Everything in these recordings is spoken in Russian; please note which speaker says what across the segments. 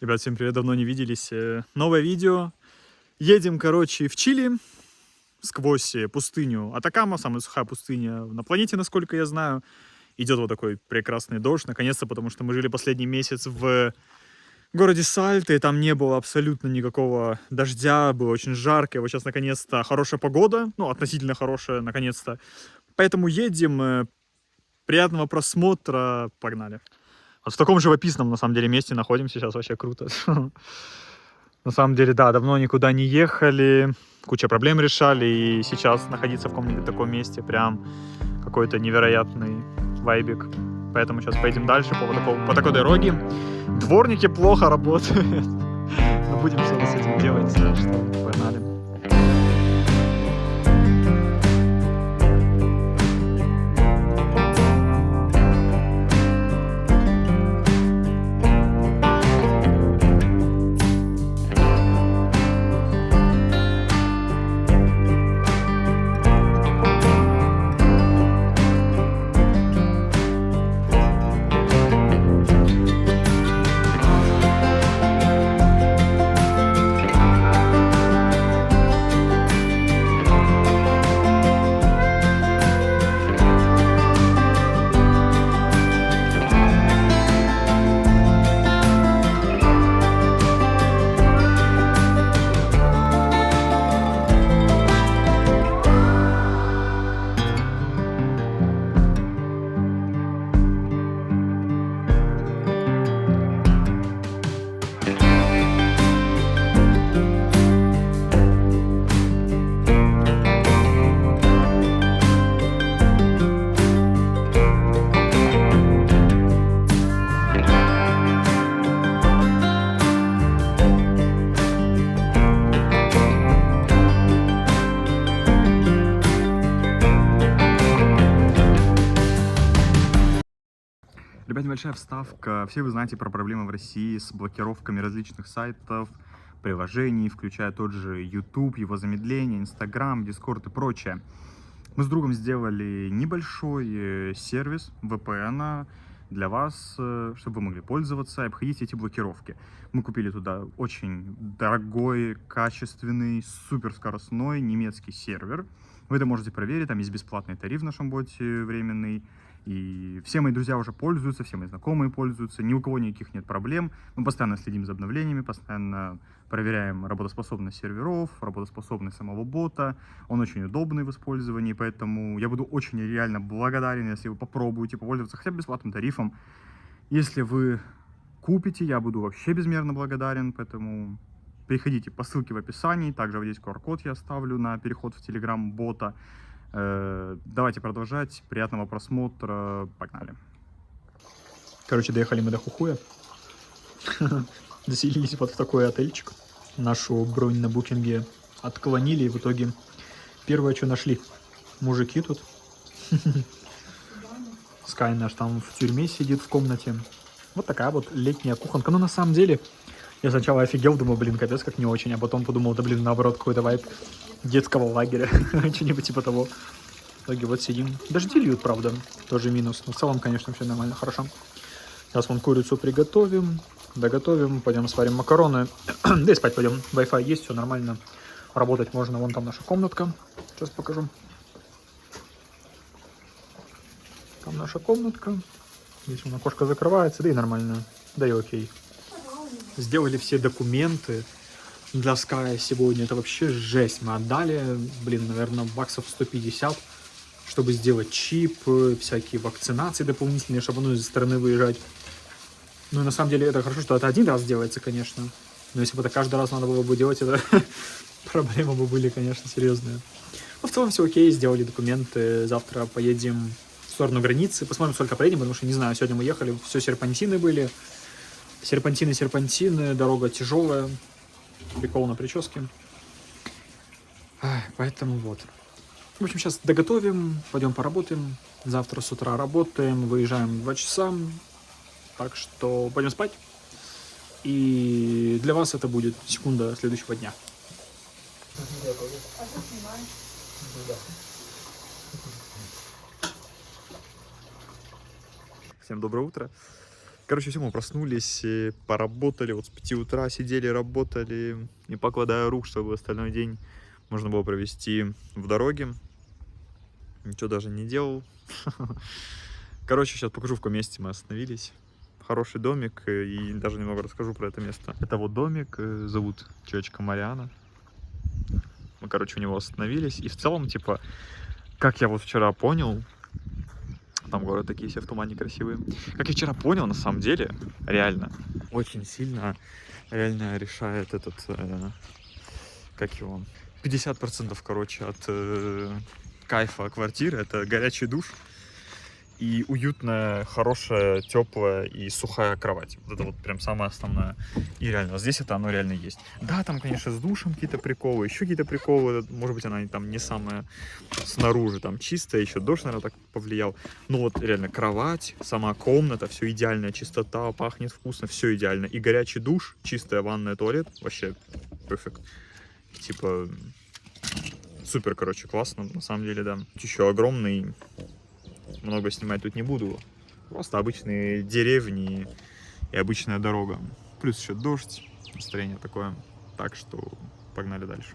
Speaker 1: Ребят, всем привет, давно не виделись. Новое видео. Едем, короче, в Чили сквозь пустыню Атакама, самая сухая пустыня на планете, насколько я знаю. Идет вот такой прекрасный дождь, наконец-то, потому что мы жили последний месяц в городе Сальто, и там не было абсолютно никакого дождя, было очень жарко. И вот сейчас, наконец-то, хорошая погода, ну, относительно хорошая, наконец-то. Поэтому едем, приятного просмотра, погнали. Вот в таком живописном, на самом деле, месте находимся сейчас, вообще круто. На самом деле, да, давно никуда не ехали, куча проблем решали, и сейчас находиться в каком-нибудь таком месте прям какой-то невероятный вайбик. Поэтому сейчас поедем дальше по такой дороге. Дворники плохо работают. Но будем что-то с этим делать, что погнали. Ребят, небольшая вставка. Все вы знаете про проблемы в России с блокировками различных сайтов, приложений, включая тот же YouTube, его замедление, Instagram, Discord и прочее. Мы с другом сделали небольшой сервис VPN для вас, чтобы вы могли пользоваться и обходить эти блокировки. Мы купили туда очень дорогой, качественный, суперскоростной немецкий сервер. Вы это можете проверить, там есть бесплатный тариф в нашем боте временный. И все мои друзья уже пользуются, все мои знакомые пользуются, ни у кого никаких нет проблем. Мы постоянно следим за обновлениями, постоянно проверяем работоспособность серверов, работоспособность самого бота. Он очень удобный в использовании, поэтому я буду очень реально благодарен, если вы попробуете попользоваться хотя бы бесплатным тарифом. Если вы купите, я буду вообще безмерно благодарен, поэтому переходите по ссылке в описании. Также вот здесь QR-код я оставлю на переход в Telegram бота. Давайте продолжать. Приятного просмотра. Погнали. Короче, доехали мы до Хухуя. Заселились вот в такой отельчик. Нашу бронь на букинге отклонили, и в итоге первое, что нашли. Мужики тут. Скай наш там в тюрьме сидит в комнате. Вот такая вот летняя кухонка. Но на самом деле, я сначала офигел, думал, блин, капец, как не очень. А потом подумал, да блин, наоборот, какой-то вайб детского лагеря. Что-нибудь типа того. В итоге вот сидим. Дожди льют, правда. Тоже минус. Но в целом, конечно, все нормально, хорошо. Сейчас вон курицу приготовим. Доготовим. Пойдем сварим макароны. Да и спать пойдем. Wi-Fi есть, все нормально. Работать можно. Вон там наша комнатка. Сейчас покажу. Там наша комнатка. Здесь вон окошко закрывается. Да и нормально. Да и окей. Сделали все документы для Sky сегодня. Это вообще жесть. Мы отдали, блин, наверное, баксов 150, чтобы сделать чип, всякие вакцинации дополнительные, чтобы из страны выезжать. Ну, на самом деле, это хорошо, что это один раз делается, конечно. Но если бы это каждый раз надо было бы делать, это проблемы бы были, конечно, серьезные. Но в целом все окей, сделали документы. Завтра поедем в сторону границы. Посмотрим, сколько поедем, потому что, не знаю, сегодня мы ехали, все серпантины были. Серпантины, дорога тяжелая. Прикол на прическе. Поэтому вот. В общем, сейчас доготовим, пойдем поработаем. Завтра с утра работаем, выезжаем в 2 часа. Так что пойдем спать. И для вас это будет секунда следующего дня. Всем доброе утро. Короче, все, мы проснулись, поработали, вот с 5 утра сидели, работали, не покладая рук, чтобы остальной день можно было провести в дороге. Ничего даже не делал. Короче, сейчас покажу, в каком месте мы остановились. Хороший домик, и даже немного расскажу про это место. Это вот домик, зовут человечка Мариана. Мы, короче, у него остановились. И в целом, типа, как я вот вчера понял, там горы такие все в тумане красивые. Как я вчера понял, на самом деле, реально, очень сильно реально решает этот, как его, 50%, короче, от кайфа квартиры. Это горячий душ и уютная, хорошая, теплая и сухая кровать. Вот это вот прям самое основное. И реально, вот здесь это оно реально есть. Да, там, конечно, с душем какие-то приколы, еще какие-то приколы. Может быть, она там не самая снаружи, там чистая, еще дождь, наверное, так повлиял. Но вот реально кровать, сама комната, все идеальная чистота, пахнет вкусно, все идеально. И горячий душ, чистая ванная, туалет, вообще перфект. Типа, супер, короче, классно, на самом деле, да. Еще огромный. Много снимать тут не буду. Просто обычные деревни и обычная дорога. Плюс еще дождь, настроение такое. Так что погнали дальше.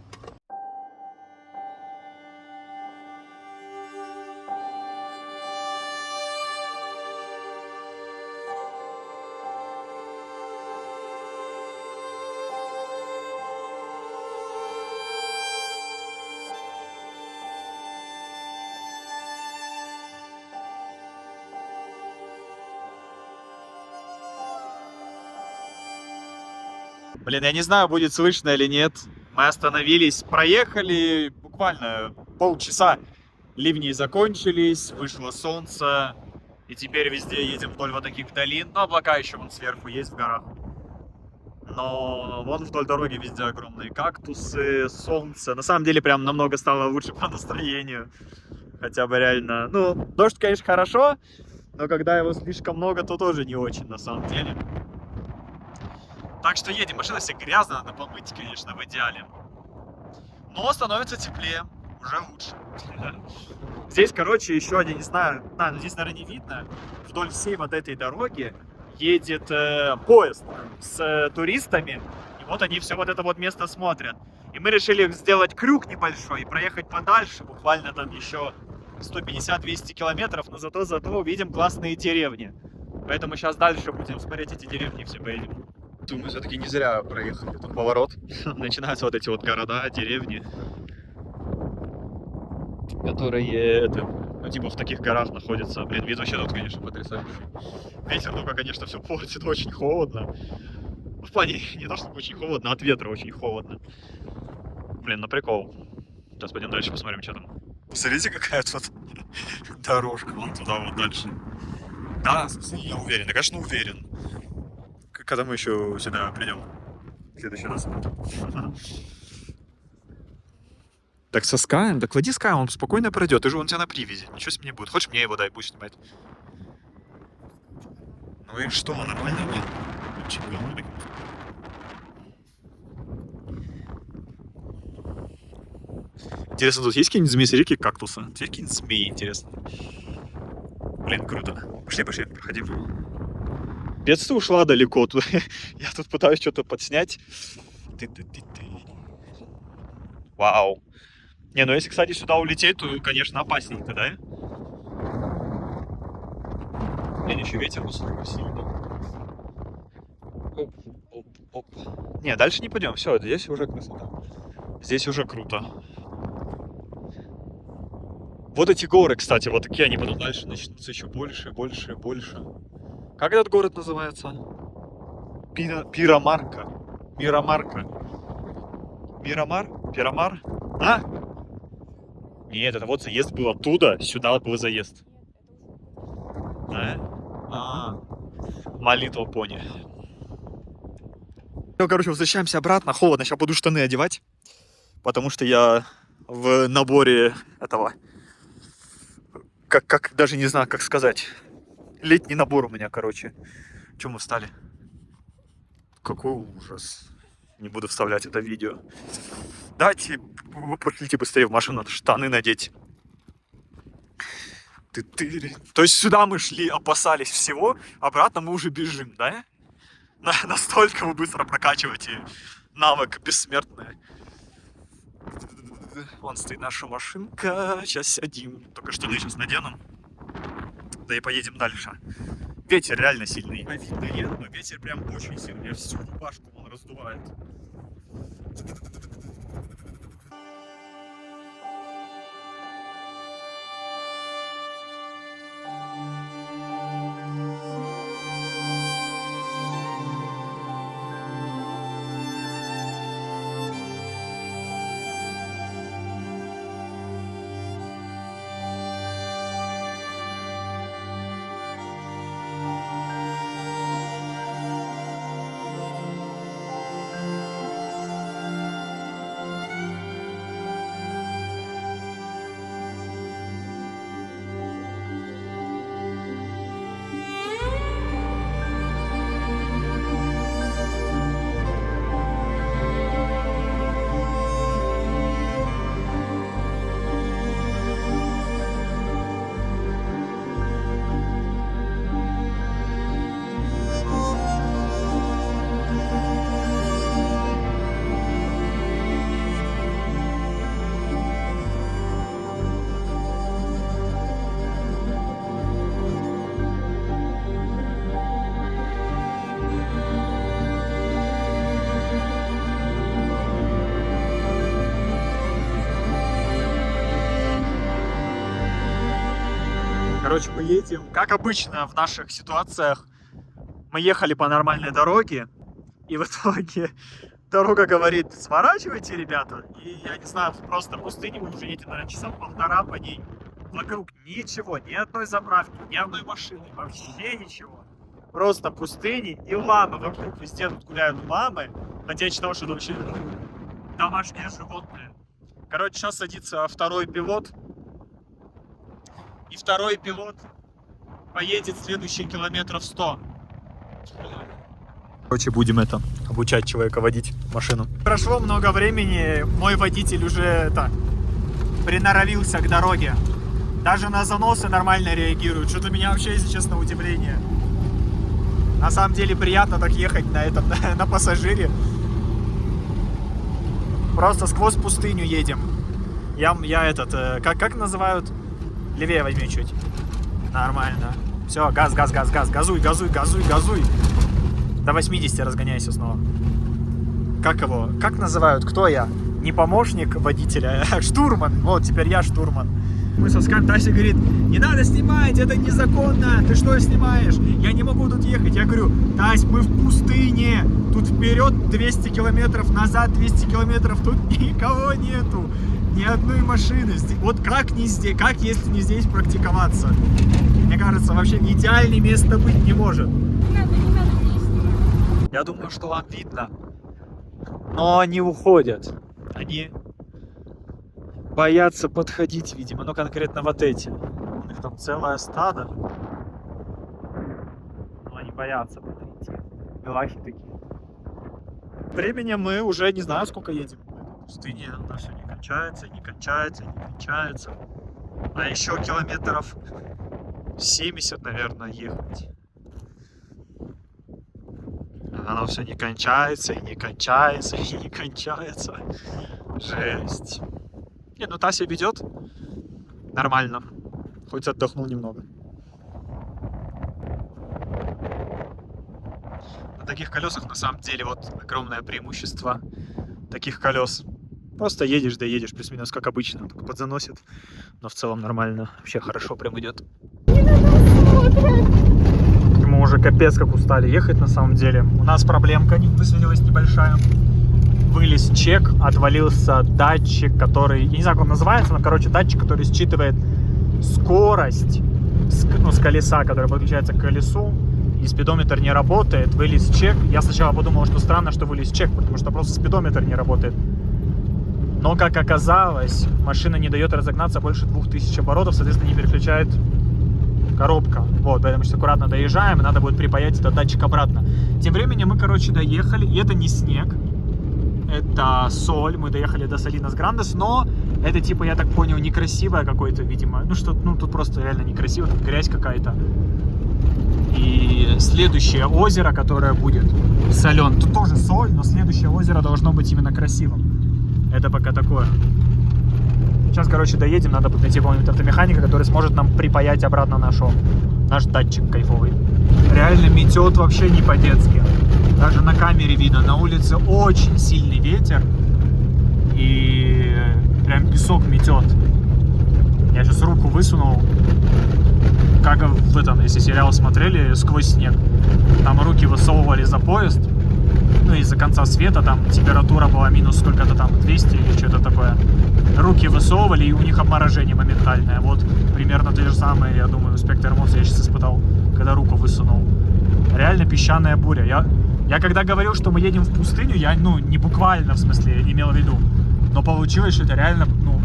Speaker 1: Блин, я не знаю, будет слышно или нет. Мы остановились, проехали буквально полчаса. Ливни закончились, вышло солнце. И теперь везде едем вдоль вот таких долин. Но облака еще вон сверху есть в горах. Но вон вдоль дороги везде огромные кактусы, солнце. На самом деле прям намного стало лучше по настроению. Хотя бы реально. Ну, дождь, конечно, хорошо. Но когда его слишком много, то тоже не очень на самом деле. Так что едем, машина вся грязная, надо помыть, конечно, в идеале. Но становится теплее, уже лучше. Здесь, короче, еще один, не знаю, здесь, наверное, не видно. Вдоль всей вот этой дороги едет поезд с туристами. И вот они все вот это вот место смотрят. И мы решили сделать крюк небольшой и проехать подальше, буквально там еще 150-200 километров, но зато увидим классные деревни. Поэтому сейчас дальше будем смотреть эти деревни, все поедем. Мы все-таки не зря проехали тут поворот. Начинаются вот эти вот города, деревни, которые, ну, типа в таких горах находятся. Блин, вид вообще тут, конечно, потрясающий. Ветер только, конечно, все портит, очень холодно. В плане, не то, что очень холодно, от ветра очень холодно. Блин, на прикол. Сейчас пойдем дальше посмотрим, что там. Посмотрите, какая тут дорожка вон туда, вот дальше. Да, я уверен, я, конечно, уверен. Когда мы еще сюда придем в следующий раз. Так со Скаем? Так клади Скай, он спокойно пройдет. Ты же он тебя на привязи. Ничего с ним не будет. Хочешь, мне его дай, будешь снимать. Ну и что, нормально нет? Интересно, тут есть какие-нибудь змеи-реки кактуса? Есть какие-нибудь змеи, интересно? Блин, круто. Пошли, проходи. Пец, ушла далеко. Я тут пытаюсь что-то подснять. Вау. Не, ну если, кстати, сюда улететь, то, конечно, опасненько, да? Блин, еще ветер высокий сильный. Оп, оп, оп. Не, дальше не пойдем. Все, здесь уже красота. Здесь уже круто. Вот эти горы, кстати, вот такие, они потом дальше начнутся еще больше, больше, больше. Как этот город называется? Пирамарка. Мирамарка. Мирамар? Пирамар? А? Нет, это вот заезд был оттуда, сюда был заезд. My Little Pony. Ну, короче, возвращаемся обратно. Холодно, сейчас буду штаны одевать. Потому что я в наборе этого... Как даже не знаю, как сказать. Летний набор у меня, короче. Чем мы встали? Какой ужас. Не буду вставлять это видео. Давайте, вы пошлите быстрее в машину, надо штаны надеть. То есть сюда мы шли, опасались всего, обратно мы уже бежим, да? Настолько вы быстро прокачиваете навык бессмертный. Вон стоит наша машинка. Сейчас сядем. Только что мы сейчас наденем. Да и поедем дальше. Ветер реально сильный. Видно нет, но ветер прям очень сильный. Всю рубашку он раздувает. Короче, мы едем, как обычно в наших ситуациях, мы ехали по нормальной дороге, и в итоге дорога говорит: сворачивайте, ребята, и я не знаю, просто пустыня, мы уже едем, наверное, часа полтора по ней, вокруг ничего, ни одной заправки, ни одной машины, вообще ничего, просто пустыни и ламы вокруг, везде тут гуляют ламы, надеюсь, того, что вообще домашние животные. Короче, сейчас садится второй пилот. И второй пилот поедет следующие километров 100. Короче, будем обучать человека водить машину. Прошло много времени, мой водитель уже приноровился к дороге. Даже на заносы нормально реагирует. Что-то меня вообще, если честно, удивление. На самом деле приятно так ехать на пассажире. Просто сквозь пустыню едем. Как называют? Левее возьми чуть. Нормально. Все, газ. Газуй. До 80 разгоняйся снова. Как называют? Кто я? Не помощник водителя, а штурман. Вот, теперь я штурман. Мы соскакиваем, Тася говорит: не надо снимать, это незаконно. Ты что снимаешь? Я не могу тут ехать. Я говорю: Тась, мы в пустыне. Тут вперед 200 километров, назад 200 километров. Тут никого нету. Ни одной машины. Вот как если не здесь практиковаться? Мне кажется, вообще идеальное место быть не может. Я думаю, что вам видно. Но они уходят. Они боятся подходить, видимо. Ну, конкретно вот эти. У них там целое стадо. Но они боятся подойти. Милахи такие. Временем мы уже не знаю, сколько едем. В пустыне она все не кончается. А еще километров 70, наверное, ехать. Оно все не кончается. Жесть. Не, ну Тася ведет нормально. Хоть отдохнул немного. На таких колесах на самом деле вот огромное преимущество таких колес. Просто едешь, плюс-минус как обычно, только подзаносит, но в целом нормально, вообще хорошо прям идет. Мы уже капец как устали ехать на самом деле. У нас проблемка высветилась небольшая. Вылез чек, отвалился датчик, который, я не знаю, как он называется, но, короче, датчик, который считывает скорость с колеса, который подключается к колесу, и спидометр не работает, вылез чек. Я сначала подумал, что странно, что вылез чек, потому что просто спидометр не работает. Но, как оказалось, машина не дает разогнаться больше 2000 оборотов, соответственно, не переключает коробка. Вот, поэтому сейчас аккуратно доезжаем, и надо будет припаять этот датчик обратно. Тем временем мы, короче, доехали, и это не снег, это соль, мы доехали до Салинас Грандес, но
Speaker 2: Это типа, я так понял, некрасивое какое-то, видимо. Ну что, ну тут просто реально некрасиво, тут грязь какая-то. И следующее озеро, которое будет солен, тут тоже соль, но следующее озеро должно быть именно красивым. Это пока такое. Сейчас, короче, доедем, надо будет найти какого-нибудь автомеханика, который сможет нам припаять обратно наш датчик кайфовый. Реально метет вообще не по-детски. Даже на камере видно, на улице очень сильный ветер. И прям песок метет. Я сейчас руку высунул, как в этом, если сериал смотрели, «Сквозь снег». Там руки высовывали за поезд, ну из-за конца света, там температура была минус сколько-то там, 200 или что-то такое. Руки высовывали, и у них обморожение моментальное. Вот примерно то же самое, я думаю, спектр эмоций я сейчас испытал, когда руку высунул. Реально песчаная буря. Я когда говорил, что мы едем в пустыню, я, ну, не буквально, в смысле, я не имел в виду. Но получилось, что это реально, ну,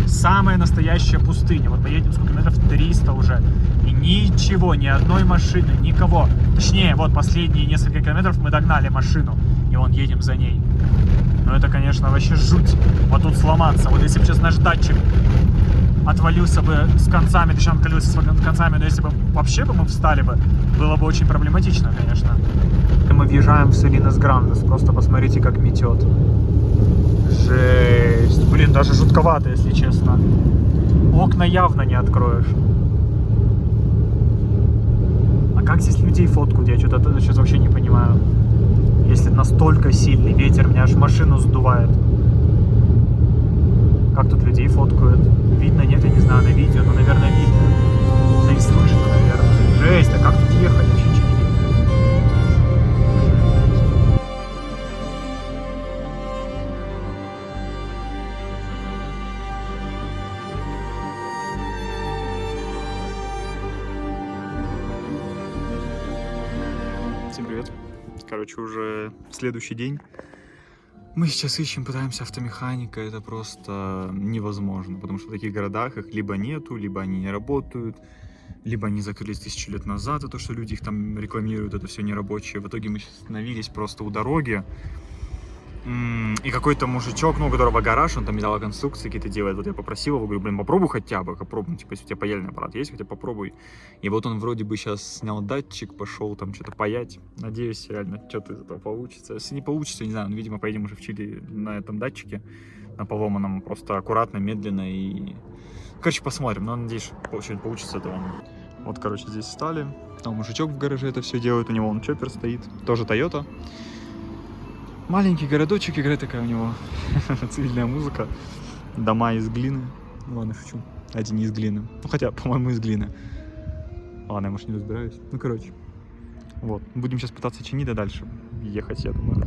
Speaker 2: самая настоящая пустыня. Вот мы едем сколько метров? 300 уже. И ничего, ни одной машины, никого. Точнее, вот последние несколько километров мы догнали машину. И вон едем за ней. Но это, конечно, вообще жуть. Вот тут сломаться. Вот если бы сейчас наш датчик отвалился бы с концами, точнее, откалился с концами, но если бы вообще бы мы встали бы, было бы очень проблематично, конечно. И мы въезжаем в Салинас Грандес. Просто посмотрите, как метет. Жесть. Блин, даже жутковато, если честно. Окна явно не откроешь. А как здесь людей фоткают? Я что-то вообще не понимаю. Если настолько сильный ветер, меня аж машину сдувает. Как тут людей фоткают? Видно, нет, я не знаю, на видео, но, наверное, видно. Да и слышно, наверное. Жесть, а как тут ехать? Вообще ничего не видно.
Speaker 1: Всем привет. Короче, уже следующий день. Мы сейчас ищем, пытаемся автомеханика. Это просто невозможно, потому что в таких городах их либо нету, либо они не работают, либо они закрылись 1000 лет назад, и то, что люди их там рекламируют, это все нерабочее. В итоге мы сейчас остановились просто у дороги. И какой-то мужичок, ну, у которого гараж, он там металлоконструкции какие-то делает. Вот я попросил его, говорю, блин, попробуй хотя бы, попробуй, типа, если у тебя паяльный аппарат есть, хотя попробуй. И вот он вроде бы сейчас снял датчик, пошел там что-то паять. Надеюсь, реально, что-то из этого получится. Если не получится, не знаю, ну, видимо, поедем уже в Чили на этом датчике, на поломанном, просто аккуратно, медленно и... Короче, посмотрим, но надеюсь, что получится этого. Вот, короче, здесь встали. Там мужичок в гараже это все делает, у него он чоппер стоит, тоже Toyota. Маленький городочек, играет такая у него цивильная музыка. Дома из глины. Ладно, шучу. Один не из глины. Ну, хотя, по-моему, из глины. Ладно, я, может, не разбираюсь. Ну, короче. Вот. Будем сейчас пытаться чинить, а дальше ехать, я думаю.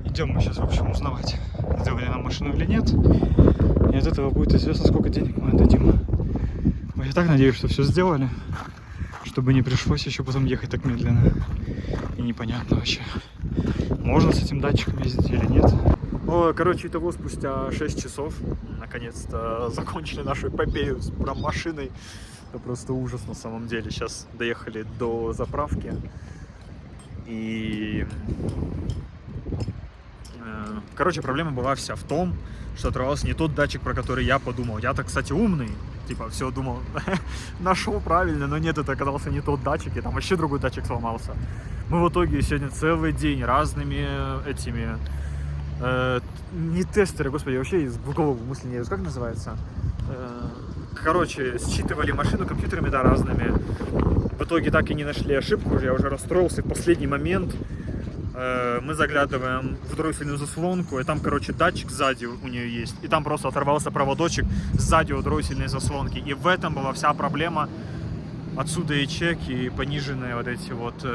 Speaker 1: Идем мы сейчас, в общем, узнавать, сделали нам машину или нет. И от этого будет известно, сколько денег мы отдадим. Я так надеюсь, что все сделали, чтобы не пришлось еще потом ехать так медленно. И непонятно вообще, можно с этим датчиком ездить или нет. Ну, короче, итого спустя 6 часов наконец-то закончили нашу эпопею с машиной. Это просто ужас на самом деле. Сейчас доехали до заправки. И... Короче, проблема была вся в том, что оторвался не тот датчик, про который я подумал. Я-то, кстати, умный. Типа, все думал, нашел правильно, но нет, это оказался не тот датчик, и там вообще другой датчик сломался. Мы в итоге сегодня целый день разными этими, не тестеры, господи, вообще из головы мысли не как называется? Короче, считывали машину компьютерами, да, разными. В итоге так и не нашли ошибку, я уже расстроился в последний момент. Мы заглядываем в дроссельную заслонку, и там, короче, датчик сзади у нее есть. И там просто оторвался проводочек сзади у дроссельной заслонки. И в этом была вся проблема. Отсюда и чек, и пониженные вот эти вот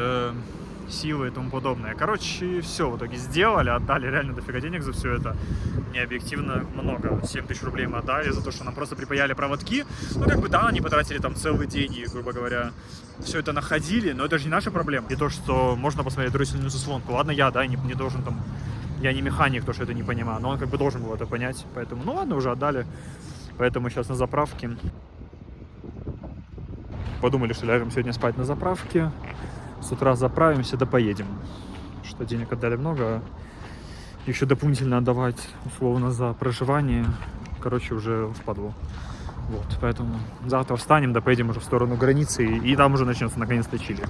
Speaker 1: силы и тому подобное. Короче, все в итоге сделали, отдали реально дофига денег за все это. Не объективно много. 7000 рублей мы отдали за то, что нам просто припаяли проводки. Ну, как бы, да, они потратили там целый день и, грубо говоря, все это находили, но это же не наша проблема. И то, что можно посмотреть дроссельную заслонку. Ладно, я, да, не должен там... Я не механик, то, что это не понимаю, но он как бы должен был это понять. Поэтому, ну ладно, уже отдали. Поэтому сейчас на заправке. Подумали, что ляжем сегодня спать на заправке. С утра заправимся, да поедем.
Speaker 2: что денег отдали много, а еще дополнительно отдавать условно за проживание, короче, уже впадло. Вот, поэтому завтра встанем, да поедем уже в сторону границы, и там уже начнется наконец-то Чили.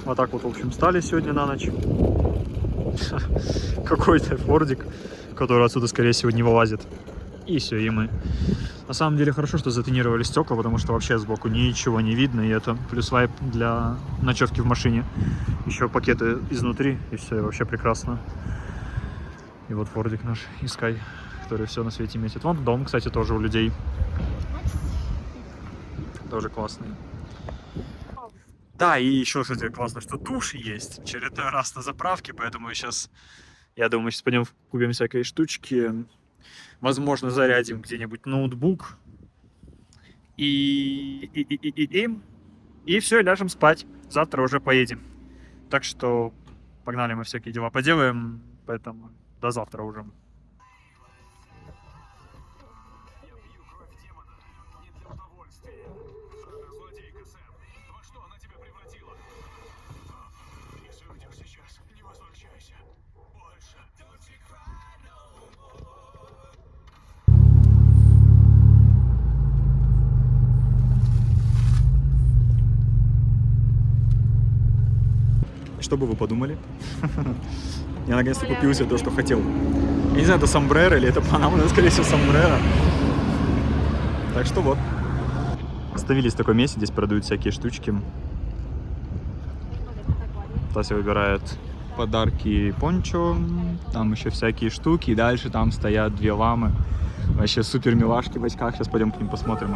Speaker 2: Вот так вот, в общем, стали сегодня на ночь. Какой-то фордик, который отсюда, скорее всего, не вылазит. И все, и мы. На самом деле хорошо, что затонировали стекла, потому что вообще сбоку ничего не видно, и это плюс вайп для ночевки в машине. Еще пакеты изнутри, и все, и вообще прекрасно. И вот фордик наш Искай, который все на свете метит. Вон дом, кстати, тоже у людей. Тоже классный. Да, и еще, кстати, классно, что душ есть. Очередной раз на заправке, поэтому сейчас, я думаю, сейчас пойдем купим всякие штучки. Возможно, зарядим где-нибудь ноутбук. И все, ляжем спать. Завтра уже поедем. Так что погнали, мы всякие дела поделаем. Поэтому до завтра уже.
Speaker 1: Что бы вы подумали? Я наконец-то купил себе то, что хотел. Я не знаю, это сомбреро или это панама, но скорее всего сомбреро. Так что вот. Остановились в таком месте, здесь продают всякие штучки. Тася выбирает подарки пончо, там еще всякие штуки, и дальше там стоят две ламы. Вообще супер милашки в очках, сейчас пойдем к ним посмотрим.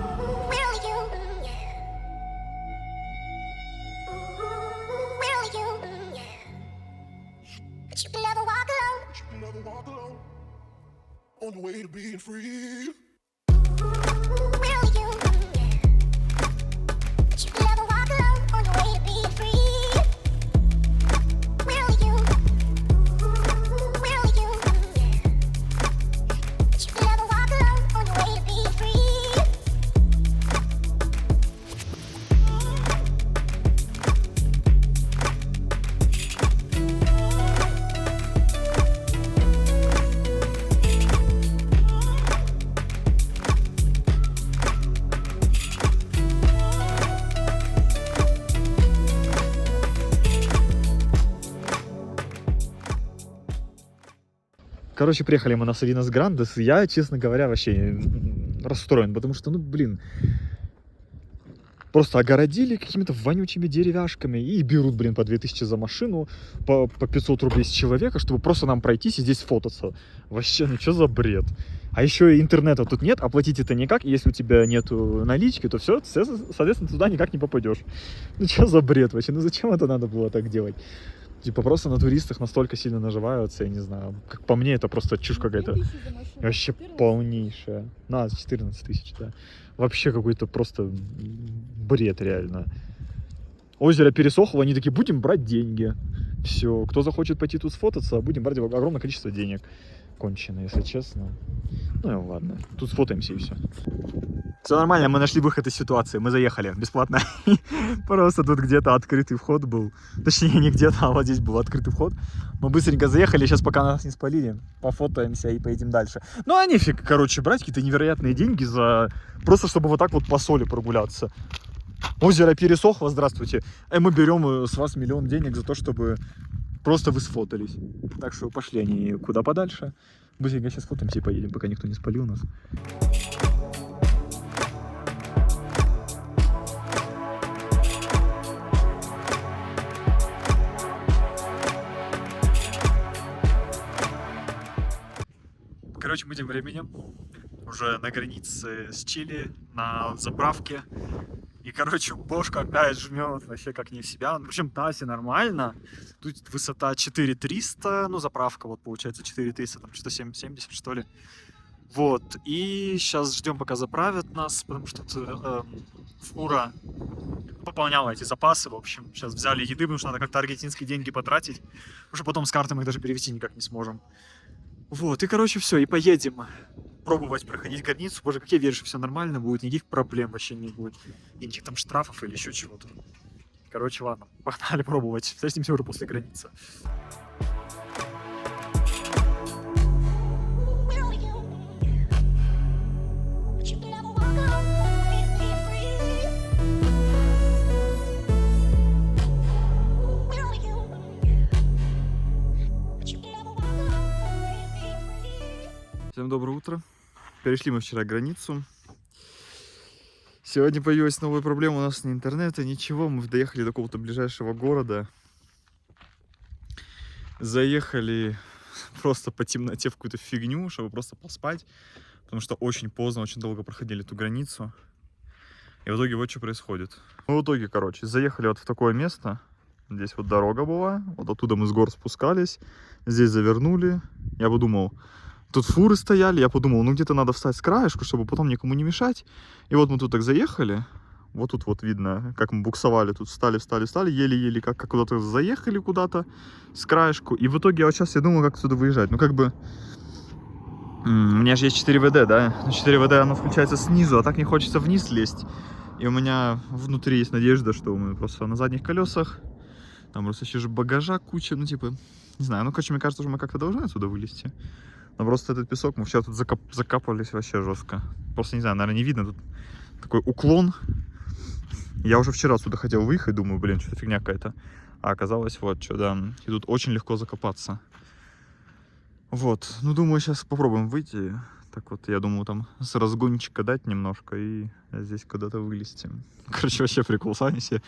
Speaker 3: On the way to being free.
Speaker 1: Короче, приехали мы на Садинас Грандес. Я, честно говоря, вообще расстроен, потому что, ну, блин, просто огородили какими-то вонючими деревяшками и берут, блин, по 2000 за машину, по 500 рублей с человека, чтобы просто нам пройтись и здесь фототься. Вообще, ну что за бред? А еще и интернета тут нет, оплатить это никак, и если у тебя нету налички, то все, соответственно, туда никак не попадешь. Ну что за бред вообще? Ну зачем это надо было так делать? Типа просто на туристах настолько сильно наживаются, я не знаю. Как по мне, это просто чушь какая-то. Вообще полнейшая. 14 тысяч, да. Вообще какой-то просто бред реально. Озеро пересохло, они такие, будем брать деньги. Все, кто захочет пойти тут сфотаться, будем брать огромное количество денег. Кончено, если честно. Ну и ладно, тут сфотаемся и все. Все нормально, мы нашли выход из ситуации, мы заехали бесплатно. Просто тут где-то открытый вход был. Точнее, не где-то, а вот здесь был открытый вход. Мы быстренько заехали, сейчас пока нас не спалили, пофотаемся и поедем дальше. Ну а нефиг, короче, брать какие-то невероятные деньги за... Просто чтобы вот так вот по соли прогуляться. Озеро пересохло, здравствуйте. И мы берем с вас 1 000 000 денег за то, чтобы просто вы сфотались. Так что пошли они куда подальше. Быстренько сейчас фотаемся и поедем, пока никто не спалил нас. Короче, мы тем временем уже на границе с Чили, на заправке. И, короче, бошка опять жмет вообще как не в себя. В общем, Тасе нормально. Тут высота 4300, ну, заправка вот получается 4300, там что-то 770, что ли. Вот, и сейчас ждем, пока заправят нас, потому что фура пополняла эти запасы, в общем. Сейчас взяли еды, потому что надо как-то аргентинские деньги потратить. Уже потом с карты мы их даже перевести никак не сможем. Вот, и, короче, все, и поедем пробовать проходить границу. Боже, как я верю, что все нормально будет, никаких проблем вообще не будет. И никаких там штрафов или еще чего-то.
Speaker 2: Короче, ладно, погнали пробовать. Встретимся уже после границы.
Speaker 4: Where are you? But you can never walk away and be free. Where are you? But you can never walk away and be free.
Speaker 1: Всем доброе утро. Перешли мы вчера границу. Сегодня появилась новая проблема, у нас ни интернета, ничего. Мы доехали до какого-то ближайшего города. Заехали просто по темноте в какую-то фигню, чтобы просто поспать. Потому что очень поздно, очень долго проходили эту границу. И в итоге вот что происходит. Ну, в итоге, короче, заехали вот в такое место. Здесь вот дорога была. Вот оттуда мы с гор спускались. Здесь завернули. Я подумал... Тут фуры стояли, я подумал, ну где-то надо встать с краешку, чтобы потом никому не мешать. И вот мы тут так заехали. Вот тут вот видно, как мы буксовали. Тут встали, еле-еле как куда-то заехали куда-то с краешку. И в итоге я вот сейчас думаю, как отсюда выезжать. Ну как бы... У меня же есть 4 ВД, да? 4 ВД оно включается снизу, а так не хочется вниз лезть. И у меня внутри есть надежда, что мы просто на задних колесах. Там просто еще же багажа куча, ну типа... Не знаю, ну короче, мне кажется, что мы как-то должны отсюда вылезти. Но просто этот песок, мы вчера тут закапывались вообще жестко. Просто, не знаю, наверное, не видно. Тут такой уклон. Я уже вчера отсюда хотел выехать, думаю, блин, что-то фигня какая-то. А оказалось, вот, что, да. И тут очень легко закопаться. Вот, ну, думаю, сейчас попробуем выйти. Так вот, я думаю, там с разгончика дать немножко и здесь куда-то вылезти. Короче, вообще прикол. Сами себе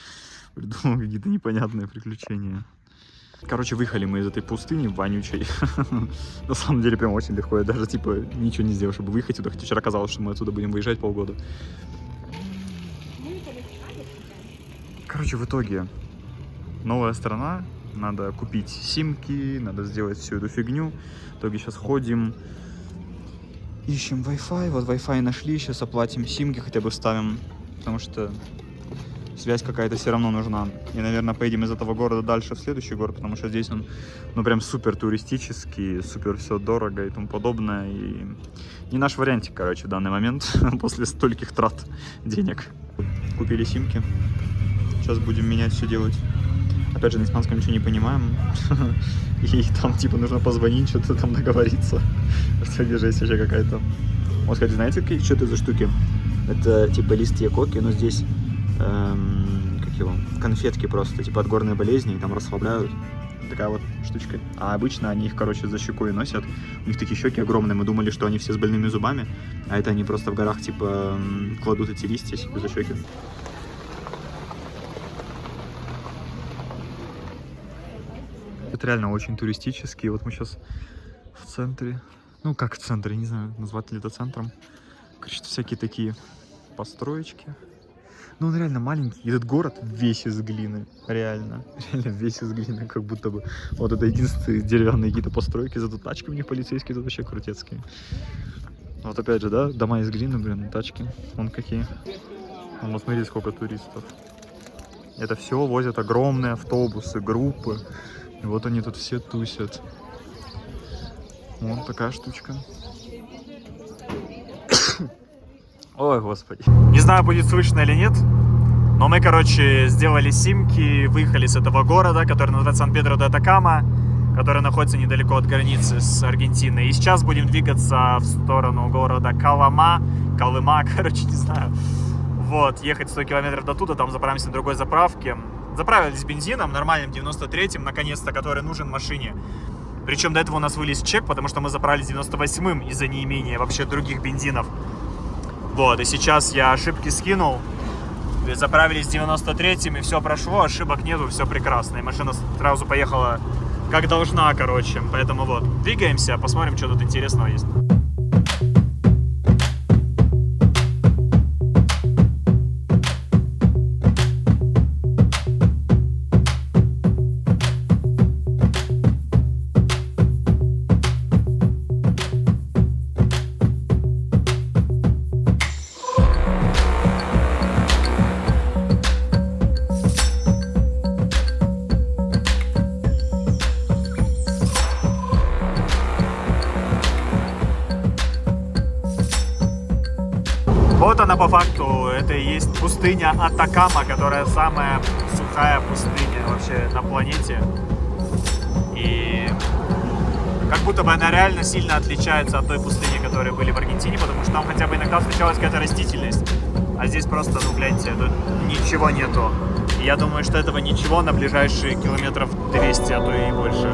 Speaker 1: придумал какие-то непонятные приключения. Короче, выехали мы из этой пустыни вонючей. На самом деле, прям очень легко. Я даже, типа, ничего не сделал, чтобы выехать туда. Хотя вчера казалось, что мы отсюда будем выезжать полгода. Короче, в итоге, новая страна. Надо купить симки, надо сделать всю эту фигню. В итоге сейчас ходим, ищем Wi-Fi. Вот Wi-Fi нашли, сейчас оплатим симки, хотя бы вставим. Потому что... связь какая-то все равно нужна. И, наверное, поедем из этого города дальше в следующий город, потому что здесь он, ну, прям супер туристический, супер все дорого и тому подобное. И не наш вариантик, короче, в данный момент, после стольких трат денег. Купили симки. Сейчас будем менять, все делать. Опять же, на испанском ничего не понимаем. И там, типа, нужно позвонить, что-то там договориться. Что жесть вообще какая-то. Вот, кстати, знаете, что это за штуки? Это, типа, листья коки, но здесь... как его, конфетки просто, типа от горной болезни, и там расслабляют. Такая вот штучка. А обычно они их, короче, за щекой носят. У них такие щеки огромные. Мы думали, что они все с больными зубами, а это они просто в горах, типа, кладут эти листья себе за щеки. Это реально очень туристический. Вот мы сейчас в центре. Ну, как в центре, не знаю, назвать ли это центром. Короче, всякие такие построечки. Ну, он реально маленький. И этот город весь из глины. Реально. Реально весь из глины. Как будто бы вот это единственные деревянные какие-то постройки. Зато тачки у них полицейские тут вообще крутецкие. Вот опять же, да, дома из глины, блин, тачки. Вон какие. Вот смотри, сколько туристов. Это все возят огромные автобусы, группы. И вот они тут все тусят. Вот такая штучка. Ой, господи.
Speaker 2: Не знаю, будет слышно или нет, но мы, короче, сделали симки, выехали с этого города, который называется Сан-Педро-де-Атакама, который находится недалеко от границы с Аргентиной. И сейчас будем двигаться в сторону города Колыма, короче, не знаю. Вот, ехать 100 километров до туда, там заправимся на другой заправке. Заправились бензином, нормальным 93-м, наконец-то, который нужен машине. Причем до этого у нас вылез чек, потому что мы заправились 98-м из-за неимения вообще других бензинов. Вот, и сейчас я ошибки скинул, заправились 93-м, и все прошло, ошибок нету, все прекрасно. И машина сразу поехала как должна, короче. Поэтому вот, двигаемся, посмотрим, что тут интересного есть. Наверное, по факту это и есть пустыня Атакама, которая самая сухая пустыня вообще на планете. И как будто бы она реально сильно отличается от той пустыни, которые были в Аргентине, потому что там хотя бы иногда встречалась какая-то растительность. А здесь просто, ну, гляньте, тут ничего нету. И я думаю, что этого ничего на ближайшие километров 200, а то и больше.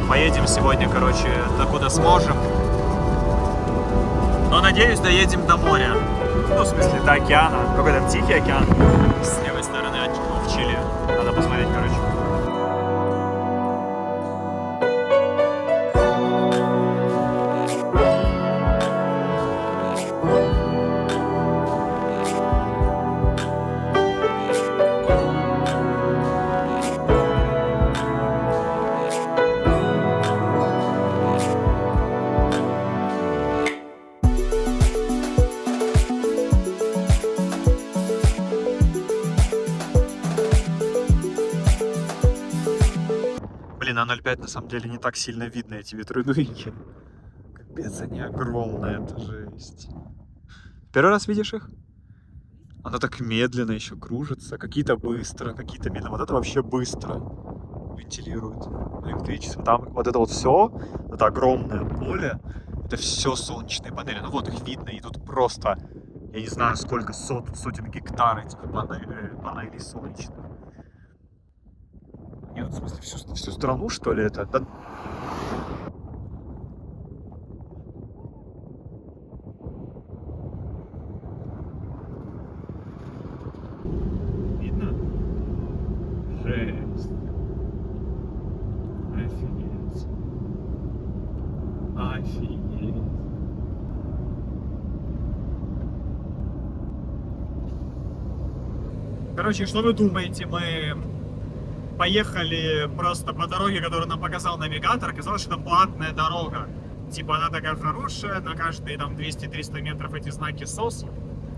Speaker 2: Поедем сегодня, короче, докуда сможем. Но, надеюсь, доедем до моря. Ну, в смысле, до океана. Какой-то Тихий океан. С левой стороны в Чили. Надо посмотреть, короче. Блин, а 0,5 на самом деле не так сильно видно, эти ветродуйки. Капец, они огромные, это жесть. Первый раз видишь их? Оно так медленно еще кружится. Какие-то быстро, какие-то медленно. Вот это вообще быстро вентилирует электричество. Там вот это вот все, это огромное поле, это все солнечные панели. Ну вот их видно, и тут просто, я не знаю, сколько сотен гектар этих панелей солнечных. Нет, в смысле, всю страну, что ли, это? Да... Видно? Жесть. Офигеть. Офигеть. Короче, что вы думаете, мы поехали просто по дороге, которую нам показал навигатор. Оказалось, что это платная дорога. Типа она такая хорошая, на каждые там 200-300 метров эти знаки СОС.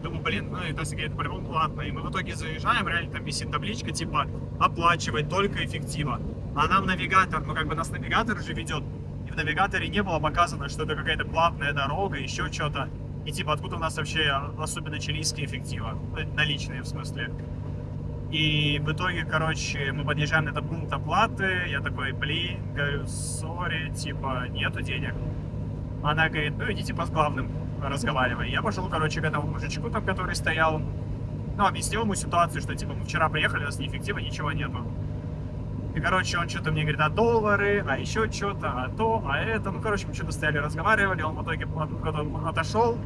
Speaker 2: Думаю, блин, ну это это по-любому платно. И мы в итоге заезжаем, реально там висит табличка, типа оплачивать только эффектива. А нам навигатор, ну как бы нас навигатор же ведет. И в навигаторе не было показано, что это какая-то платная дорога, еще что-то. И типа откуда у нас вообще особенно чилийские эффектива. Наличные в смысле. И в итоге, короче, мы подъезжаем на этот пункт оплаты. Я такой, блин, говорю, сори, типа, нету денег. Она говорит, ну идите с главным разговаривай. Я пошел, короче, к этому мужичку там, который стоял. Ну, объяснил ему ситуацию, что, типа, мы вчера приехали, у нас неэффектива, ничего нету. И, короче, он что-то мне говорит, а доллары, а еще что-то, а то, а это. Ну, короче, мы что-то стояли, разговаривали. Он в итоге, когда он отошел,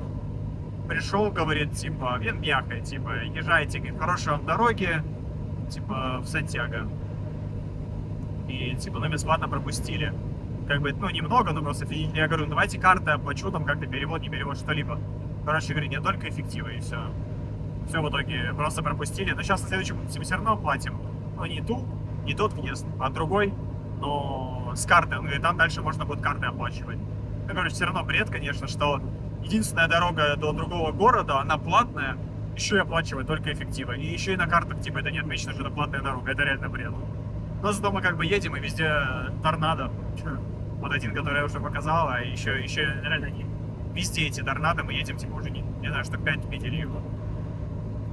Speaker 2: пришел, говорит, типа, Венбьяха, типа, езжайте, говорит, хорошей вам дороги, типа, в Сантьяго. И, типа, ну, бесплатно пропустили. Как бы, ну, немного, но просто, я говорю, ну, давайте карты оплачу, там, как-то перевод, не перевод, что-либо. Короче, говорит, нет, только эффективы, и все. Все в итоге просто пропустили. Но сейчас на следующем пункте мы все равно платим. Ну, не тот въезд, а другой, но с карты. Он говорит, там дальше можно будет карты оплачивать. Ну, короче, все равно бред, конечно, что единственная дорога до другого города, она платная, еще и оплачивать только эффективы. И еще и на картах, типа, это не отмечено, что это платная дорога. Это реально бред. Но зато мы как бы едем, и везде торнадо. Вот один, который я уже показал, а еще реально не везде эти торнадо. Мы едем, типа, уже не знаю, штук 5 в Питере.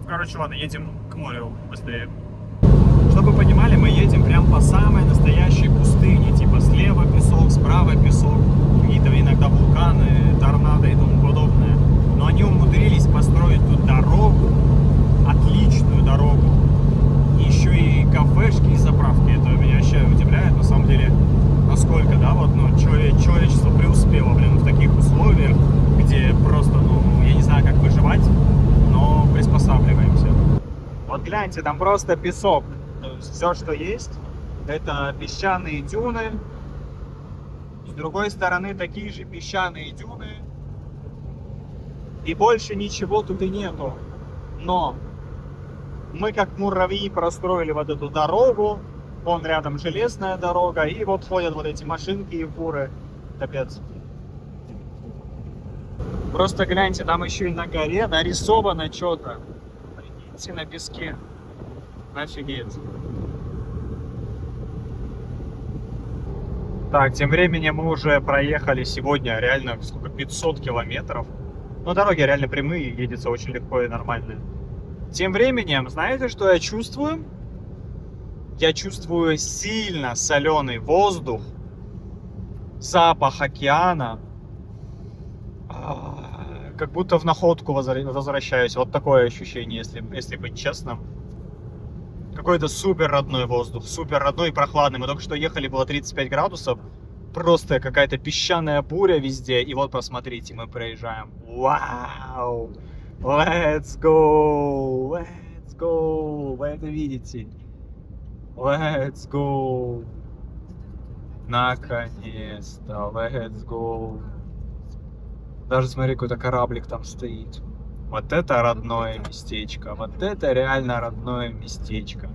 Speaker 2: Короче, ладно, едем к морю быстрее. Чтобы вы понимали, мы едем прям по самой настоящей пустыне. Типа, слева песок, справа песок. Какие-то иногда вулканы, торнадо и тому подобное. Но они умудрились построить тут дорогу, отличную дорогу. И еще и кафешки и заправки. Это меня вообще удивляет, на самом деле, насколько, да, вот, ну, человечество преуспело, блин, в таких условиях, где просто, ну, я не знаю, как выживать, но приспосабливаемся. Вот гляньте, там просто песок. Все, что есть, это песчаные дюны. С другой стороны, такие же песчаные дюны. И больше ничего тут и нету. Но мы как муравьи простроили вот эту дорогу. Вон рядом железная дорога. И вот ходят вот эти машинки и фуры. Капец. Просто гляньте, там еще и на горе нарисовано что-то. Прикиньте, на песке. Офигеть. Так, тем временем мы уже проехали сегодня реально сколько, 500 километров. Но дороги реально прямые, едется очень легко и нормально. Тем временем, знаете, что я чувствую? Я чувствую сильно соленый воздух, запах океана. Как будто в находку возвращаюсь. Вот такое ощущение, если быть честным. Какой-то супер родной воздух, супер родной и прохладный. Мы только что ехали, было 35 градусов. Просто какая-то песчаная буря везде. И вот посмотрите, мы проезжаем. Вау! Let's go! Let's go! Вы это видите? Let's go! Наконец-то! Let's go! Даже смотри, какой-то кораблик там стоит. Вот это родное местечко. Вот это реально родное местечко.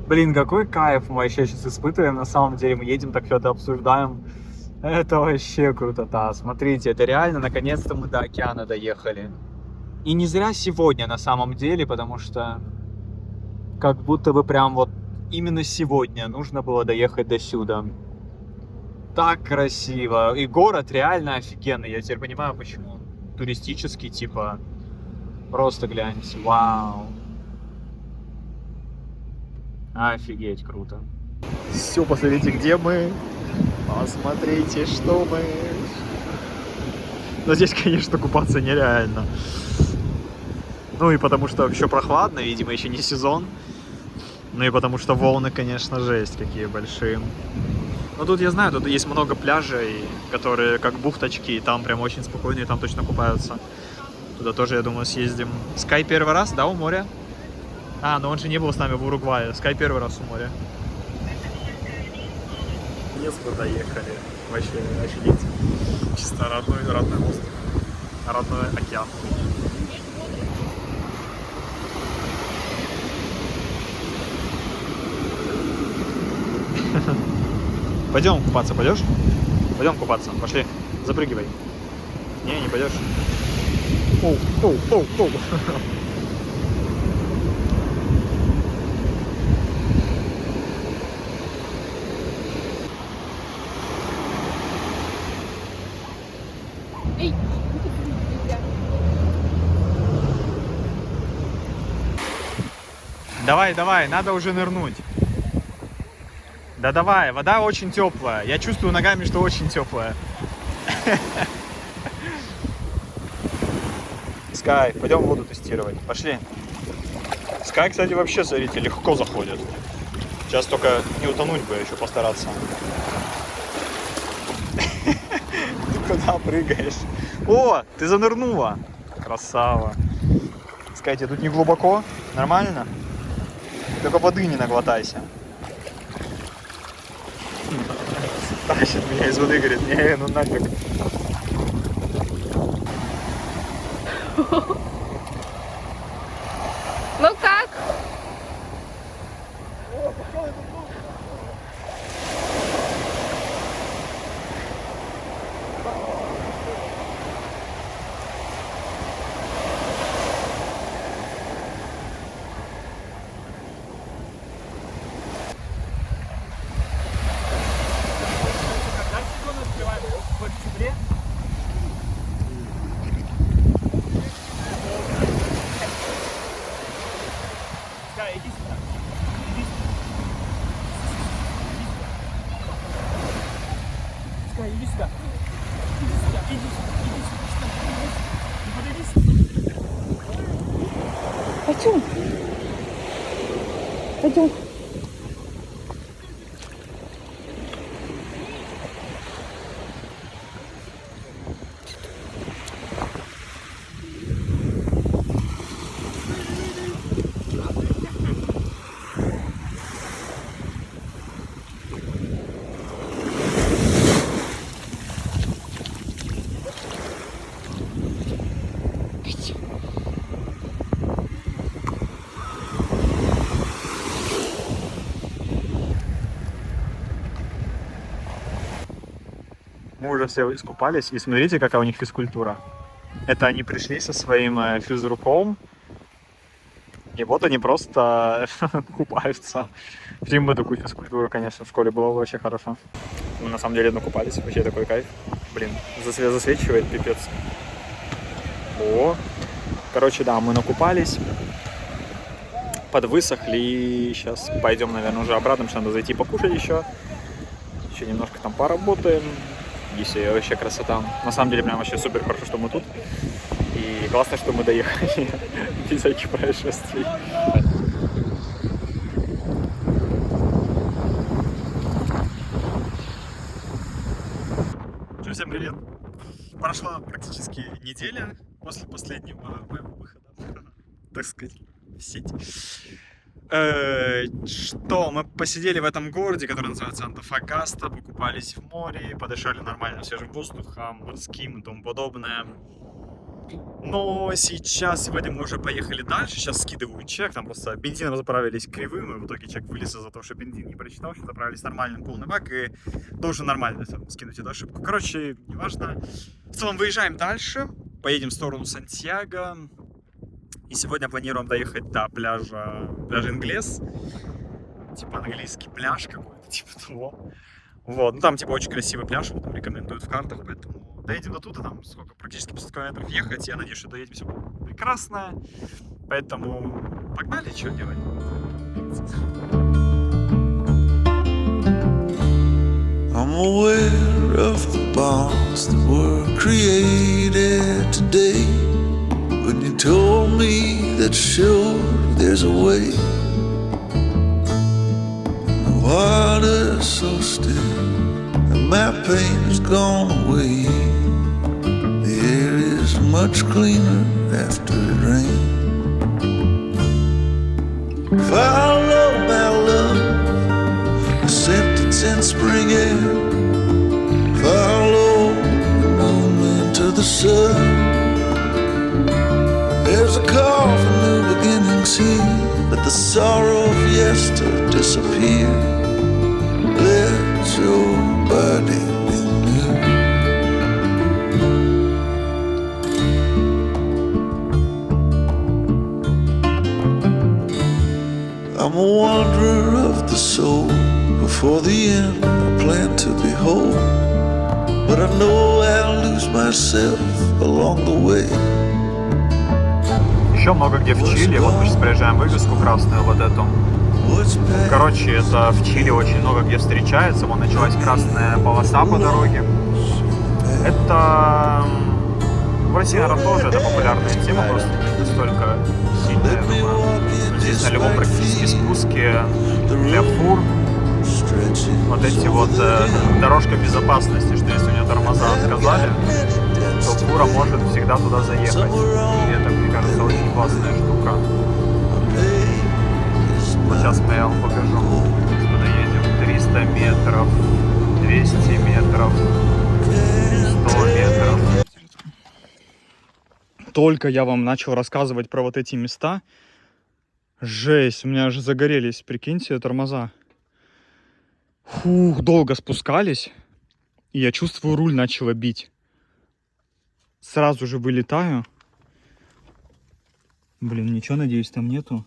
Speaker 2: Блин, какой кайф мы вообще сейчас испытываем. На самом деле мы едем, так что-то обсуждаем. Это вообще крутота. Смотрите, это реально, наконец-то мы до океана доехали. И не зря сегодня на самом деле, потому что как будто бы прям вот именно сегодня нужно было доехать до сюда. Так красиво. И город реально офигенный. Я теперь понимаю, почему он туристический, типа. Просто гляньте. Вау. Офигеть, круто. Все, посмотрите, где мы. Посмотрите, что мы. Но здесь, конечно, купаться нереально. Ну и потому что еще прохладно, видимо, еще не сезон. Ну и потому что волны, конечно, жесть какие большие. Но тут я знаю, тут есть много пляжей, которые как бухточки, и там прям очень спокойно, и там точно купаются. Туда тоже, я думаю, съездим. Скай первый раз, да, у моря? А, но он же не был с нами в Уругвае. Скай первый раз у моря. Наконец-то доехали. Вообще, офигеть. Чисто родной остров. Родной океан. Пойдем купаться, пойдешь? Пойдем купаться, пошли. Запрыгивай. Не пойдешь. Оу. Давай, надо уже нырнуть. Да давай, вода очень теплая. Я чувствую ногами, что очень теплая. Скай, пойдем воду тестировать. Пошли. Скай, кстати, вообще, смотрите, легко заходит. Сейчас только не утонуть бы, еще постараться. Ты куда прыгаешь? О, ты занырнула. Красава. Скай, тебе тут не глубоко? Нормально? Только воды не наглотайся. Тащит меня из воды, говорит, не, ну нафиг.
Speaker 5: Ну как? Пойдем. Пойдем.
Speaker 2: Мы уже все искупались, и смотрите, какая у них физкультура. Это они пришли со своим физруком, и вот они просто купаются. Всем мы такую физкультуру, конечно, в школе было вообще хорошо. Мы на самом деле накупались, вообще такой кайф. Блин, засвечивает, пипец. О, короче, да, мы накупались, подвысохли, и сейчас пойдем, наверное, уже обратно, потому что надо зайти покушать еще немножко там поработаем, и все, вообще красота. На самом деле, прям вообще супер хорошо, что мы тут, и классно, что мы доехали без всяких происшествий. Всем привет! Прошла практически неделя после последнего моего выхода, так сказать, в сеть. Что, мы посидели в этом городе, который называется Антофагаста, покупались в море, подышали нормальным свежим воздухом, морским и тому подобное. Но сейчас, сегодня мы уже поехали дальше, сейчас скидываю чек, там просто бензином заправились кривым, и в итоге чек вылез из-за того, что бензин не прочитал, что заправились нормальным полный бак, и должен нормально скинуть эту ошибку. Короче, неважно. В целом выезжаем дальше, поедем в сторону Сантьяго, и сегодня планируем доехать до пляжа Инглес, типа английский пляж какой-то, типа того. Вот, ну там типа очень красивый пляж, вот, там рекомендуют в картах, поэтому доедем до туда, там сколько, практически 50 километров ехать, я надеюсь, что доедем, все будет прекрасно, поэтому погнали, что делать.
Speaker 5: I'm aware of the bonds that were created today. When you told me that sure there's a way. The water's so still and my pain has gone away. The air is much cleaner after it rains. Follow my love, the scent that's in spring air. Follow the movement to the sun. There's a call for new beginnings here. Let the sorrow of yester disappear. Let your body be new. I'm a wanderer of the soul. Before the end I plan to be whole, but I know I'll lose myself along the way.
Speaker 2: Еще много где в Чили, вот мы сейчас проезжаем вывеску красную вот эту. Короче, это в Чили очень много где встречается, вон началась красная полоса по дороге. Это в России, наверное, тоже это популярная тема, просто не настолько сильная, я думаю. Здесь на любом практически спуске для фур вот эти вот дорожка безопасности, что если у нее тормоза отказали, то фура может всегда туда заехать. И это, мне кажется, очень классная штука. Вот сейчас я вам покажу. Куда едем? 300 метров, 200 метров, 100 метров. Только я вам начал рассказывать про вот эти места. Жесть, у меня же загорелись, прикиньте, тормоза. Фух, долго спускались, и я чувствую, руль начало бить. Сразу же вылетаю. Блин, ничего, надеюсь, там нету.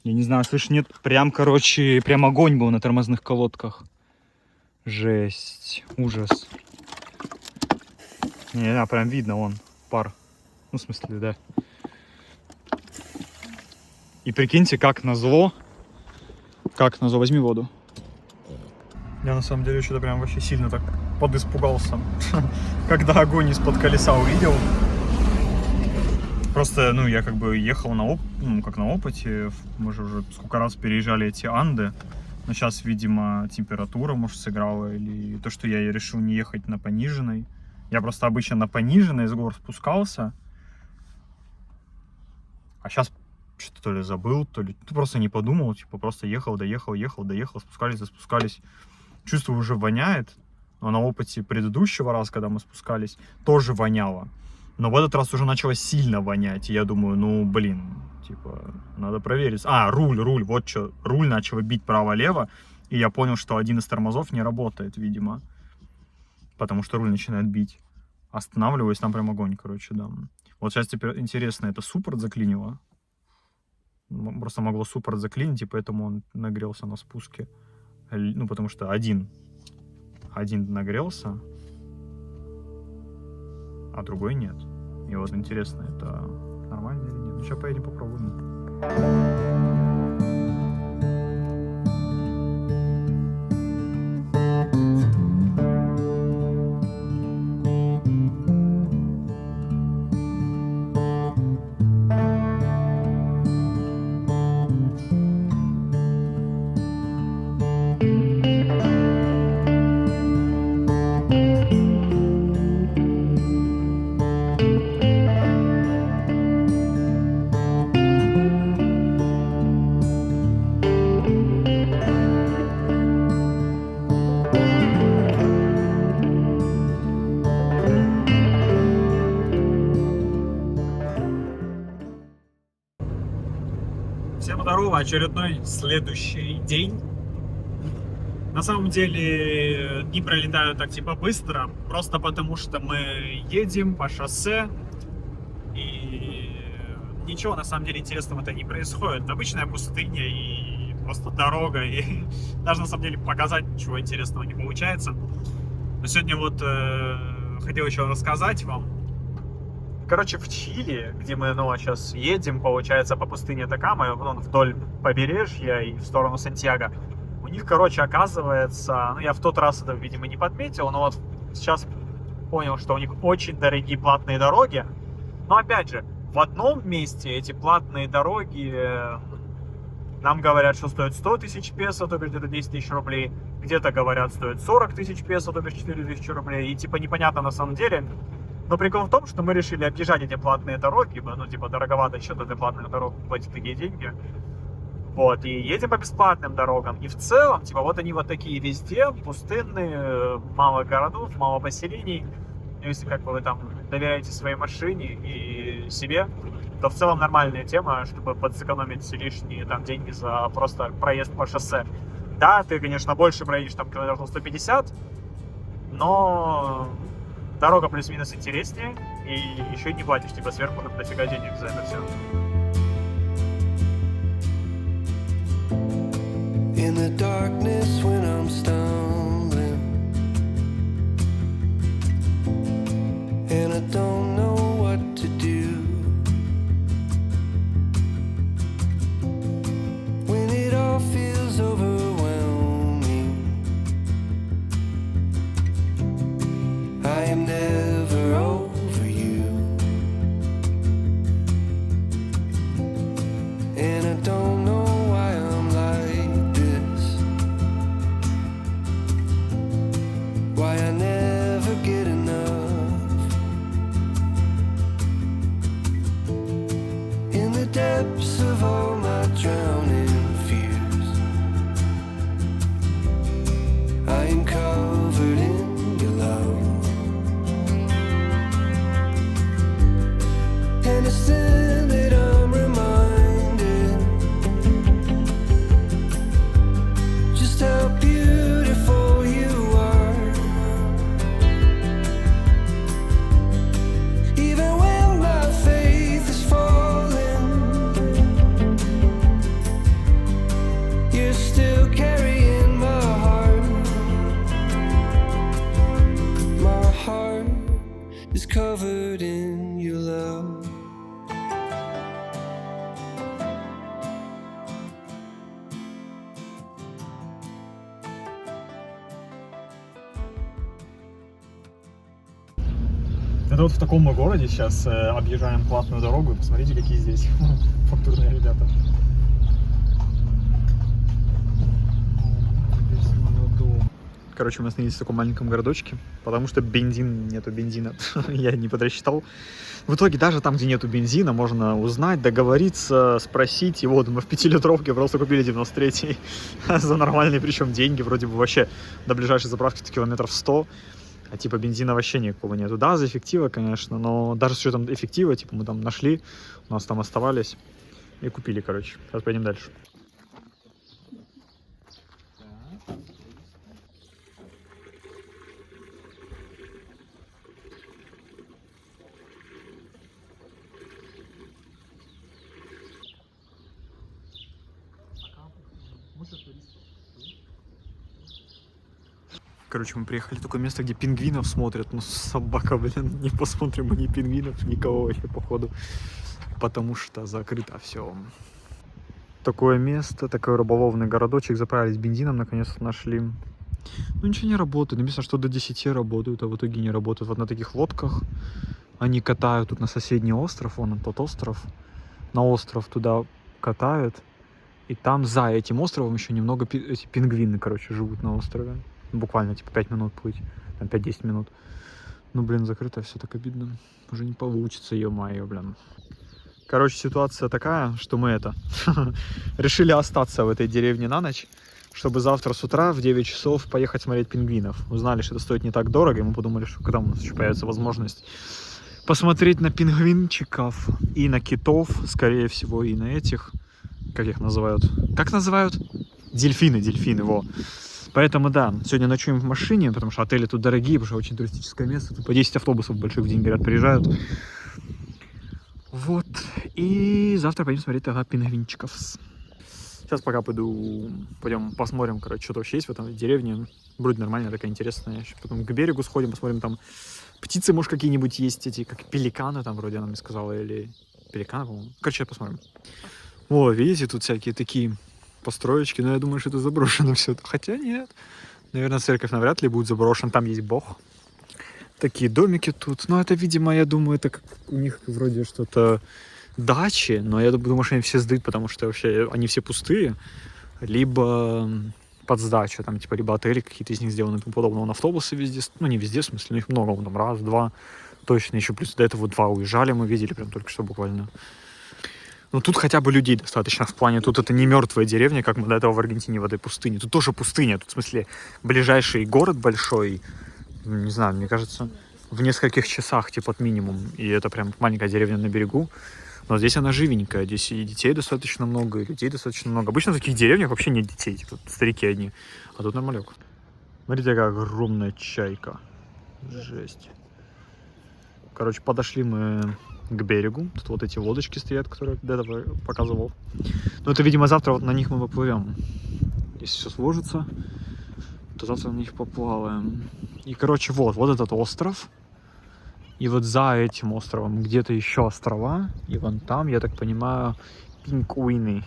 Speaker 2: Я не знаю, слышь, нет. Прям, короче, прям огонь был на тормозных колодках. Жесть, ужас. Не, прям видно, вон, пар. Ну, в смысле, да. И прикиньте, как назло, возьми воду. Я на самом деле что-то прям вообще сильно так подиспугался, когда огонь из-под колеса увидел. Просто, ну, я как бы ехал как на опыте, мы же уже сколько раз переезжали эти Анды, но сейчас, видимо, температура, может, сыграла, или то, что я решил не ехать на пониженной. Я просто обычно на пониженной с гор спускался, а сейчас что-то то ли забыл, то ли просто не подумал, типа просто ехал, доехал, спускались. Чувствую, уже воняет, но на опыте предыдущего раза, когда мы спускались, тоже воняло. Но в этот раз уже начало сильно вонять, и я думаю, ну, блин, типа, надо проверить. А, руль, вот что, руль начал бить право-лево, и я понял, что один из тормозов не работает, видимо, потому что руль начинает бить. Останавливаюсь, там прям огонь, короче, да. Вот сейчас теперь интересно, это суппорт заклинило? Просто могло суппорт заклинить, и поэтому он нагрелся на спуске. Ну, потому что один нагрелся, а другой нет. И
Speaker 1: И вот интересно, это нормально или нет. Ну, сейчас поедем попробуем.
Speaker 2: Всем здорово, очередной следующий день. На самом деле дни пролетают так типа быстро, просто потому что мы едем по шоссе и ничего на самом деле интересного-то не происходит. Обычная пустыня и просто дорога, и даже на самом деле показать ничего интересного не получается. Но сегодня вот хотел еще рассказать вам. Короче, в Чили, где мы сейчас едем, получается, по пустыне Атакама, вдоль побережья и в сторону Сантьяго, у них, короче, оказывается, я в тот раз это, видимо, не подметил, но вот сейчас понял, что у них очень дорогие платные дороги. Но, опять же, в одном месте эти платные дороги нам говорят, что стоят 100 тысяч песо, то бишь где-то 10 тысяч рублей. Где-то говорят, стоит 40 тысяч песо, то бишь 4 тысячи рублей. И, типа, непонятно на самом деле. Но прикол в том, что мы решили объезжать эти платные дороги, дороговато что-то этой платной дороги платить такие деньги. Вот, и едем по бесплатным дорогам. И в целом, вот они вот такие везде, пустынные, мало городов, мало поселений. Если вы там доверяете своей машине и себе, то в целом нормальная тема, чтобы подсэкономить лишние там деньги за просто проезд по шоссе. Да, ты, конечно, больше проедешь там километров 150, но дорога плюс-минус интереснее, и еще и не платишь, сверху дофига денег за это все.
Speaker 5: In the darkness when I'm stumbling and I don't know what to do, when it all feels overwhelming, I am never over you, and I don't know why I'm like this, why I never get enough. In the depths of all my drowning fears, I am covered in your love, and it's then that I'm reminded just how beautiful you are. Even when my faith is falling, you're still carrying my heart. My heart is covered in your love.
Speaker 2: Это вот в таком мы городе сейчас объезжаем платную дорогу, и посмотрите, какие здесь фактурные ребята.
Speaker 1: Короче, мы остановились в таком маленьком городочке, потому что нету бензина. Я не подрасчитал. В итоге даже там, где нету бензина, можно узнать, договориться, спросить. И вот мы в 5-литровке просто купили 93-й за нормальные, причем деньги. Вроде бы вообще до ближайшей заправки километров 100. А типа бензина вообще никакого нету. Да, за эффектива, конечно, но даже с учетом эффектива, типа мы там нашли, у нас там оставались и купили, короче. Сейчас пойдем дальше.
Speaker 2: Короче, мы приехали в такое место, где пингвинов смотрят. Ну, собака, блин, не посмотрим мы ни пингвинов, никого вообще, походу. Потому что закрыто все. Такое место, такой рыболовный городочек. Заправились бензином, наконец-то нашли. Ну, ничего не работает. Написано, что до 10 работают, а в итоге не работают. Вот на таких лодках они катают тут на соседний остров. Вон он, тот остров. На остров туда катают. И там за этим островом еще немного эти пингвины, короче, живут на острове. Буквально, типа, 5 минут плыть. Там 5-10 минут. Ну, блин, закрыто, все так обидно. Уже не получится, ё-моё, блин. Короче, ситуация такая, что мы решили остаться в этой деревне на ночь, чтобы завтра с утра в 9 часов поехать смотреть пингвинов. Узнали, что это стоит не так дорого, и мы подумали, что когда у нас еще появится возможность посмотреть на пингвинчиков и на китов, скорее всего, и на этих, как их называют? Как называют? Дельфины, во. Поэтому, да, сегодня ночуем в машине, потому что отели тут дорогие, потому что очень туристическое место. Тут по 10 автобусов больших в день, говорят, приезжают. Вот. И завтра пойдем смотреть тогда пингвинчиков. Сейчас пока пойдем посмотрим, короче, что-то вообще есть в этом деревне. Вроде нормальная, такая интересная. Еще потом к берегу сходим, посмотрим, там птицы, может, какие-нибудь есть, эти, как пеликаны, там вроде она мне сказала, или пеликаны, по-моему. Короче, посмотрим. О, видите, тут всякие такие построечки, но я думаю, что это заброшено все. Хотя нет. Наверное, церковь навряд ли будет заброшена, там есть Бог. Такие домики тут. Ну, это, видимо, я думаю, это как у них вроде что-то дачи, но я думаю, что они все сдают, потому что вообще они все пустые. Либо под сдачу, там, типа, либо отели какие-то из них сделаны и тому подобное. Вон автобусы везде, ну, не везде, в смысле, но их много, вон там раз, два, точно. Еще плюс до этого 2 уезжали, мы видели прям только что буквально. Но тут хотя бы людей достаточно в плане, тут это не мертвая деревня, как мы до этого в Аргентине в этой пустыне. Тут тоже пустыня, тут, в смысле, ближайший город большой, не знаю, мне кажется, в нескольких часах, типа, от минимум. И это прям маленькая деревня на берегу. Но здесь она живенькая, здесь и детей достаточно много, и людей достаточно много. Обычно в таких деревнях вообще нет детей, типа, старики одни. А тут нормалек. Смотрите, какая огромная чайка. Жесть. Короче, подошли мы к берегу. Тут вот эти лодочки стоят, которые я до этого показывал. Но это, видимо, завтра вот на них мы поплывем. Если все сложится, то завтра на них поплаваем. И, короче, вот этот остров. И вот за этим островом где-то еще острова. И вон там, я так понимаю, пингвины.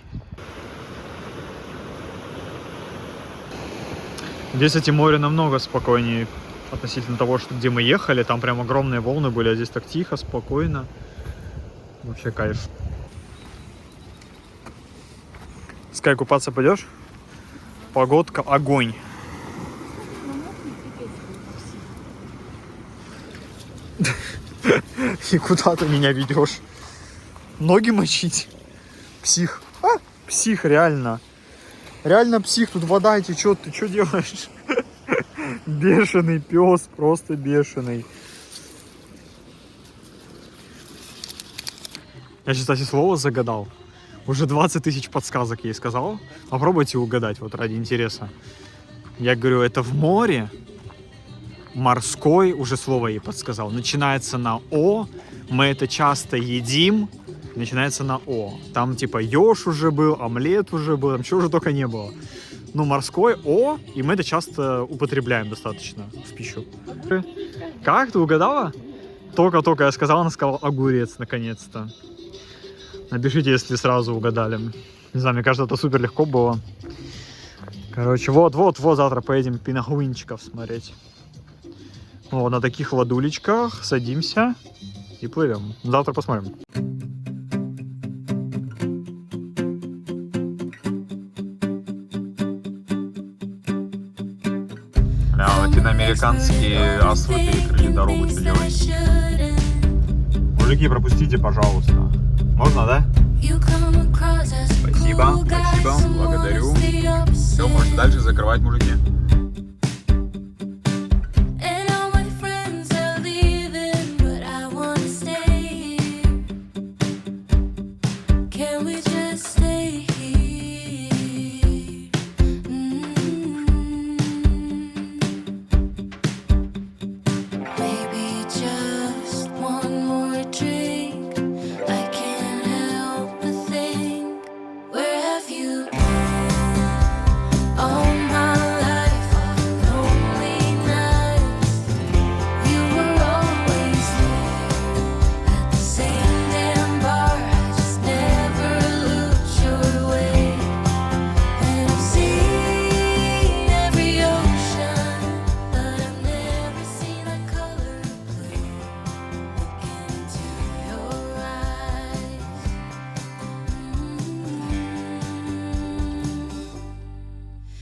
Speaker 2: Здесь эти море намного спокойнее относительно того, что где мы ехали. Там прям огромные волны были, а здесь так тихо, спокойно. Вообще кайф. Скай, купаться пойдешь? Погодка огонь. И куда ты меня ведешь? Ноги мочить? Псих. Псих, реально. Реально псих, тут вода течет, ты что делаешь? Бешеный пес, просто бешеный. Я сейчас, кстати, слово загадал. Уже 20 тысяч подсказок ей сказал. Попробуйте угадать, вот ради интереса. Я говорю, это в море. Морской, уже слово ей подсказал. Начинается на О. Мы это часто едим. Начинается на О. Там типа ёж уже был, омлет уже был, там чего уже только не было. Ну, морской О, и мы это часто употребляем достаточно в пищу. Как, ты угадала? Только я сказал, она сказала огурец, наконец-то. Напишите, если сразу угадали. Не знаю, мне кажется, это супер легко было. Короче, вот, завтра поедем пингвинчиков смотреть. Вот на таких ладулечках садимся и плывем. Завтра посмотрим. Латиноамериканские ослы перекрыли дорогу, что делаете? Мужики, пропустите, пожалуйста. Можно, да? Спасибо, благодарю. Все, можете дальше закрывать, мужики.